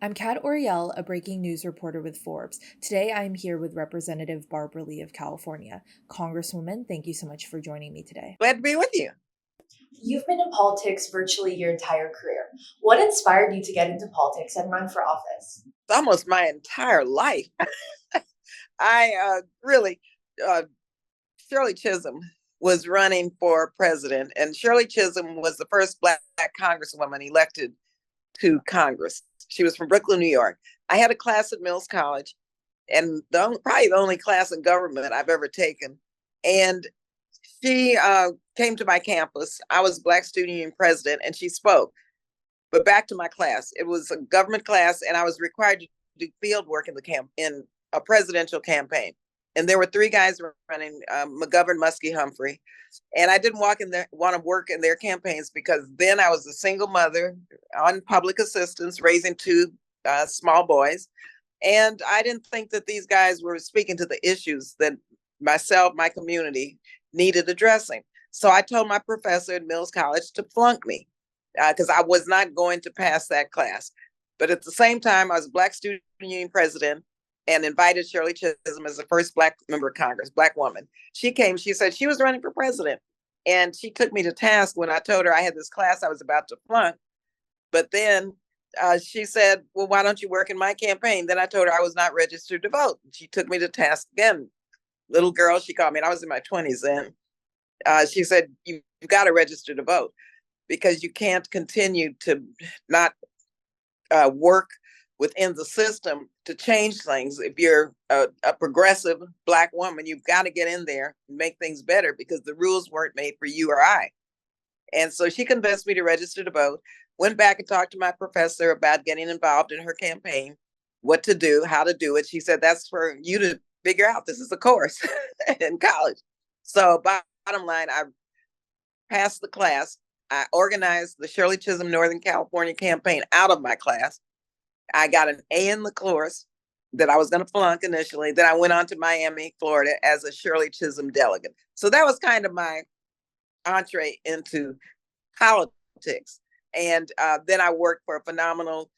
I'm Cat Oriel, a breaking news reporter with Forbes. Today I am here with Representative Barbara Lee of California. Congresswoman, thank you so much for joining me today. Glad to be with you. You've been in politics virtually your entire career. What inspired you to get into politics and run for office? It's almost my entire life. I really, uh, Shirley Chisholm was running for president, and Shirley Chisholm was the first Black Congresswoman elected to Congress. She was from Brooklyn, New York. I had a class at Mills College, and probably the only class in government I've ever taken. And she came to my campus. I was Black Student Union president, and she spoke. But back to my class, it was a government class, and I was required to do field work in a presidential campaign. And there were three guys running, McGovern, Muskie, Humphrey. And I didn't want to work in their campaigns because then I was a single mother on public assistance, raising two small boys. And I didn't think that these guys were speaking to the issues that my community needed addressing. So I told my professor at Mills College to flunk me because I was not going to pass that class. But at the same time, I was Black Student Union president and invited Shirley Chisholm as the first Black member of Congress, Black woman. She came, she said she was running for president. And she took me to task when I told her I had this class I was about to flunk. But then she said, well, why don't you work in my campaign? Then I told her I was not registered to vote. She took me to task again. Little girl, she called me, and I was in my 20s then. She said, you've got to register to vote because you can't continue to not work within the system to change things. If you're a progressive Black woman, you've got to get in there and make things better because the rules weren't made for you or I. And so she convinced me to register to vote, went back and talked to my professor about getting involved in her campaign, what to do, how to do it. She said, that's for you to figure out. This is a course in college. So bottom line, I passed the class. I organized the Shirley Chisholm Northern California campaign out of my class. I got an A in the course that I was going to flunk initially. Then I went on to Miami, Florida as a Shirley Chisholm delegate. So that was kind of my entree into politics. And then I worked for a phenomenal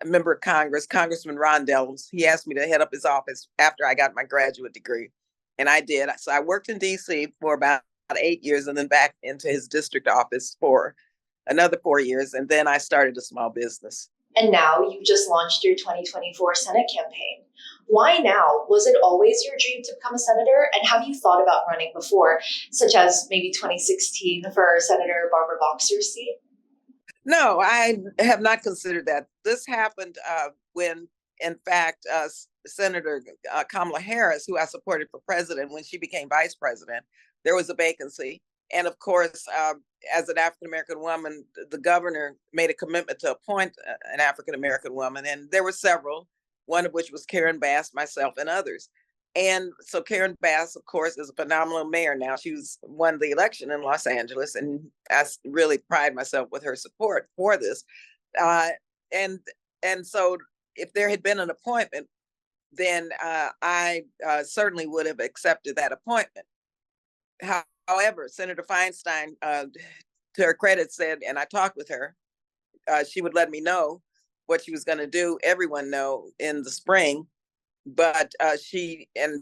member of Congress, Congressman Ron Dellums. He asked me to head up his office after I got my graduate degree. And I did. So I worked in DC for about 8 years and then back into his district office for another 4 years. And then I started a small business. And now you've just launched your 2024 Senate campaign. Why now? Was it always your dream to become a senator? And have you thought about running before, such as maybe 2016 for Senator Barbara Boxer's seat? No, I have not considered that. This happened when, in fact, Senator Kamala Harris, who I supported for president when she became vice president, there was a vacancy. And of course, as an African-American woman, the governor made a commitment to appoint an African-American woman. And there were several, one of which was Karen Bass, myself, and others. And so Karen Bass, of course, is a phenomenal mayor now. She's won the election in Los Angeles, and I really pride myself with her support for this. And so if there had been an appointment, then I certainly would have accepted that appointment. However, Senator Feinstein, to her credit, said, and I talked with her, she would let me know what she was going to do, everyone know in the spring. But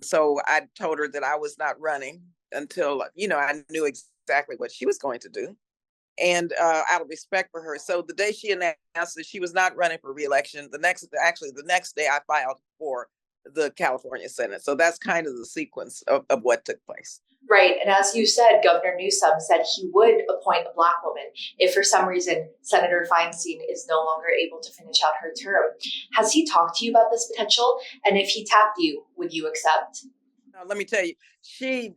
so I told her that I was not running until, I knew exactly what she was going to do. And out of respect for her. So the day she announced that she was not running for reelection, the next day I filed for the California Senate. So that's kind of the sequence of what took place. Right. And as you said, Governor Newsom said he would appoint a Black woman if for some reason Senator Feinstein is no longer able to finish out her term. Has he talked to you about this potential? And if he tapped you, would you accept? Let me tell you, she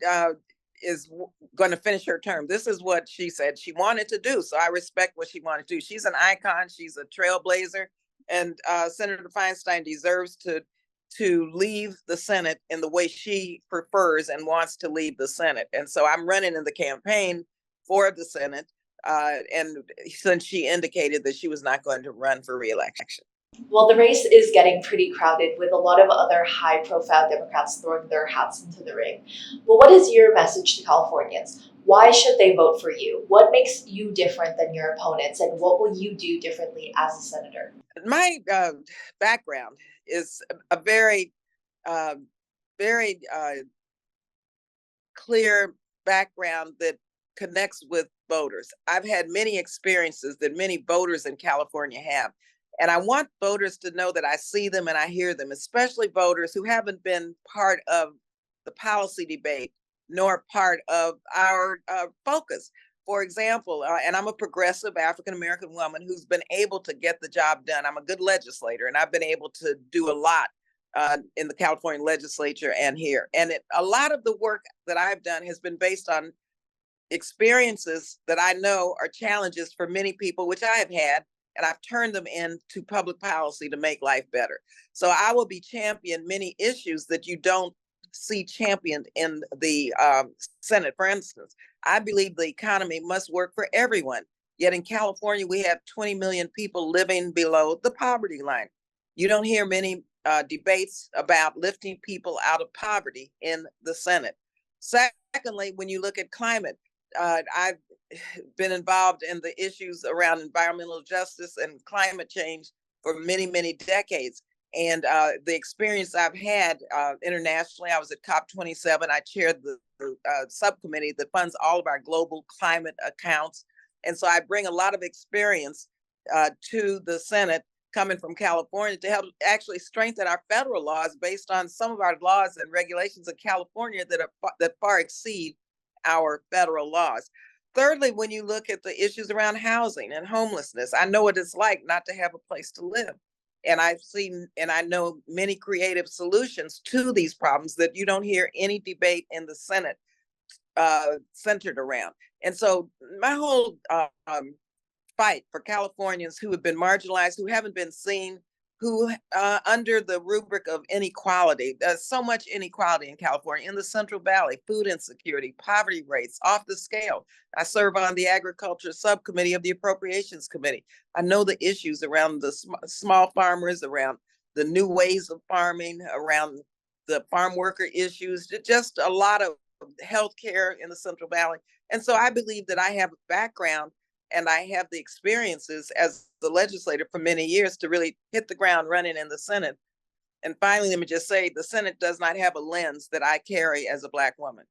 is going to finish her term. This is what she said she wanted to do. So I respect what she wanted to do. She's an icon. She's a trailblazer. And Senator Feinstein deserves to leave the Senate in the way she prefers and wants to leave the Senate. And so I'm running in the campaign for the Senate. And since she indicated that she was not going to run for reelection. Well, the race is getting pretty crowded with a lot of other high-profile Democrats throwing their hats into the ring. Well, what is your message to Californians? Why should they vote for you? What makes you different than your opponents? And what will you do differently as a senator? My background is a uh, very clear background that connects with voters. I've had many experiences that many voters in California have. And I want voters to know that I see them and I hear them, especially voters who haven't been part of the policy debate nor part of our focus. For example, and I'm a progressive African American woman who's been able to get the job done. I'm a good legislator and I've been able to do a lot in the California legislature and here. And a lot of the work that I've done has been based on experiences that I know are challenges for many people, which I have had, and I've turned them into public policy to make life better. So I will be champion many issues that you don't see championed in the Senate. For instance, I believe the economy must work for everyone. Yet in California, we have 20 million people living below the poverty line. You don't hear many debates about lifting people out of poverty in the Senate. Secondly, when you look at climate, I've been involved in the issues around environmental justice and climate change for many, many decades. And the experience I've had internationally, I was at COP27. I chaired the subcommittee that funds all of our global climate accounts. And so I bring a lot of experience to the Senate coming from California to help actually strengthen our federal laws based on some of our laws and regulations in California that far exceed our federal laws. Thirdly, when you look at the issues around housing and homelessness, I know what it's like not to have a place to live. And I've seen and I know many creative solutions to these problems that you don't hear any debate in the Senate centered around. And so my whole fight for Californians who have been marginalized, who haven't been seen, who under the rubric of inequality, there's so much inequality in California, in the Central Valley, food insecurity, poverty rates off the scale. I serve on the agriculture subcommittee of the appropriations committee. I know the issues around the small farmers, around the new ways of farming, around the farm worker issues, just a lot of healthcare in the Central Valley. And so I believe that I have a background and I have the experiences as the legislator for many years to really hit the ground running in the Senate. And finally, let me just say the Senate does not have a lens that I carry as a Black woman.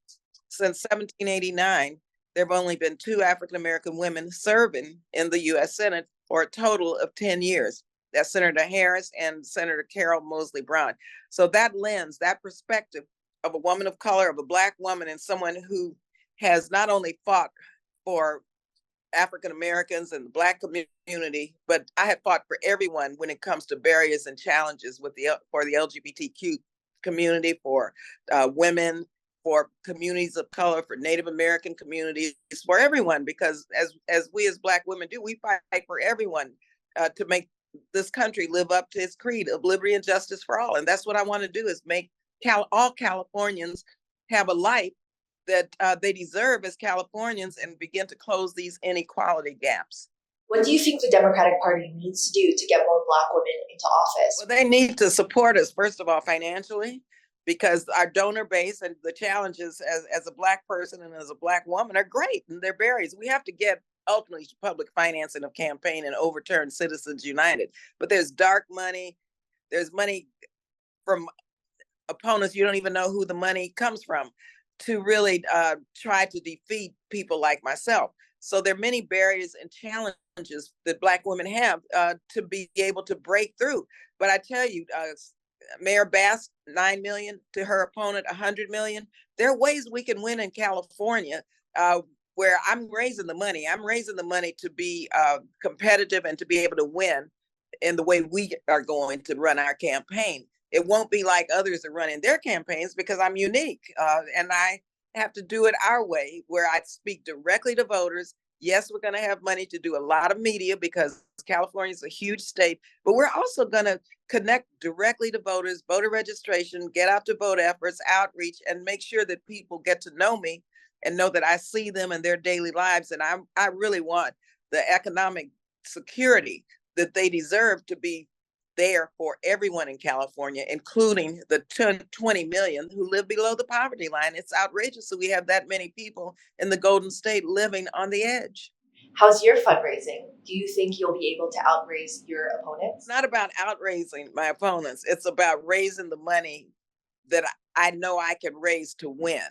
Since 1789, there have only been 2 African American women serving in the US Senate for a total of 10 years. That's Senator Harris and Senator Carol Moseley Braun. So that lens, that perspective of a woman of color, of a Black woman, and someone who has not only fought for African Americans and the Black community, but I have fought for everyone when it comes to barriers and challenges for the LGBTQ community, for women, for communities of color, for Native American communities, for everyone, because as we as Black women do, we fight for everyone to make this country live up to its creed of liberty and justice for all. And that's what I want to do, is make all Californians have a life that they deserve as Californians and begin to close these inequality gaps. What do you think the Democratic Party needs to do to get more Black women into office? Well, they need to support us, first of all, financially, because our donor base and the challenges as a Black person and as a Black woman are great, and they're barriers. We have to get ultimately public financing of campaign and overturn Citizens United. But there's dark money. There's money from opponents. You don't even know who the money comes from, to really try to defeat people like myself. So there are many barriers and challenges that Black women have to be able to break through. But I tell you, Mayor Bass, 9 million to her opponent, 100 million. There are ways we can win in California where I'm raising the money. I'm raising the money to be competitive and to be able to win in the way we are going to run our campaign. It won't be like others are running their campaigns because I'm unique and I have to do it our way, where I speak directly to voters. Yes, we're going to have money to do a lot of media because California is a huge state, but we're also going to connect directly to voters, voter registration, get out to vote efforts, outreach, and make sure that people get to know me and know that I see them in their daily lives. And I really want the economic security that they deserve to be there for everyone in California, including the 20 million who live below the poverty line. It's outrageous that we have that many people in the Golden State living on the edge. How's your fundraising? Do you think you'll be able to outraise your opponents? It's not about outraising my opponents. It's about raising the money that I know I can raise to win.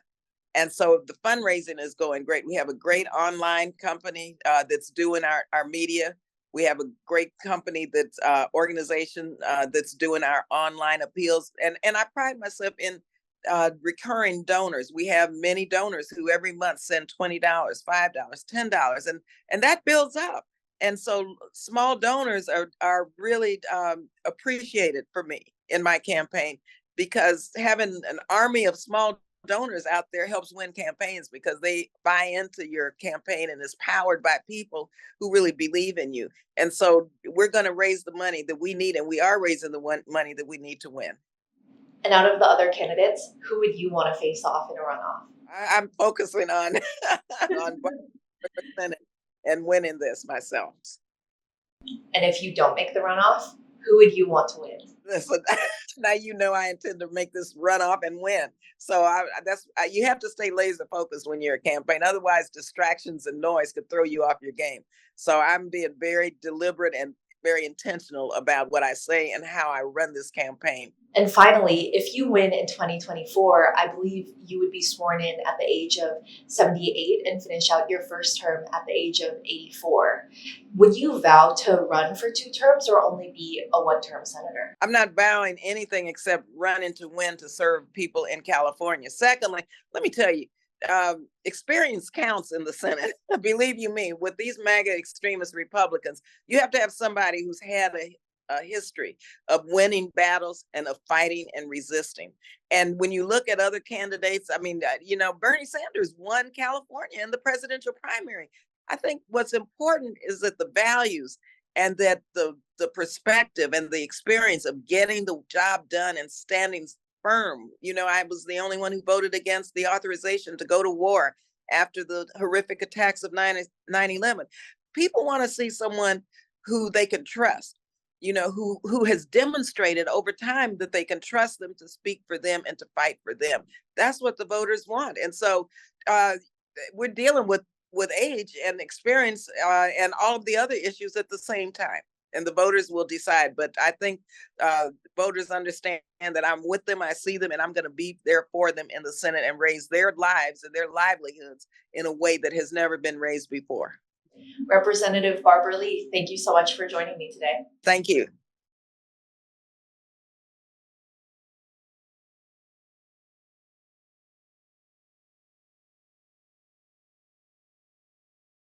And so the fundraising is going great. We have a great online company that's doing our media. We have a great company that's organization that's doing our online appeals. And I pride myself in recurring donors. We have many donors who every month send $20, $5, $10, and that builds up. And so small donors are really appreciated for me in my campaign, because having an army of small donors out there helps win campaigns, because they buy into your campaign and is powered by people who really believe in you. And so we're going to raise the money that we need, and we are raising the money that we need to win. And out of the other candidates, who would you want to face off in a runoff? I'm focusing on on Senate and winning this myself. And if you don't make the runoff, who would you want to win? Listen, now you know I intend to make this runoff and win. So you have to stay laser focused when you're a campaign. Otherwise, distractions and noise could throw you off your game. So I'm being very deliberate and very intentional about what I say and how I run this campaign. And finally, if you win in 2024, I believe you would be sworn in at the age of 78 and finish out your first term at the age of 84. Would you vow to run for 2 terms or only be a 1-term senator? I'm not vowing anything except running to win to serve people in California. Secondly, let me tell you, experience counts in the Senate. Believe you me, with these MAGA extremist Republicans, you have to have somebody who's had a history of winning battles and of fighting and resisting. And when you look at other candidates, I mean, Bernie Sanders won California in the presidential primary. I think what's important is that the values and that the perspective and the experience of getting the job done and standing firm. I was the only one who voted against the authorization to go to war after the horrific attacks of 9/11. People want to see someone who they can trust, who has demonstrated over time that they can trust them to speak for them and to fight for them. That's what the voters want. And so we're dealing with age and experience and all of the other issues at the same time. And the voters will decide. But I think voters understand that I'm with them, I see them, and I'm going to be there for them in the Senate and raise their lives and their livelihoods in a way that has never been raised before. Representative Barbara Lee, thank you so much for joining me today. Thank you.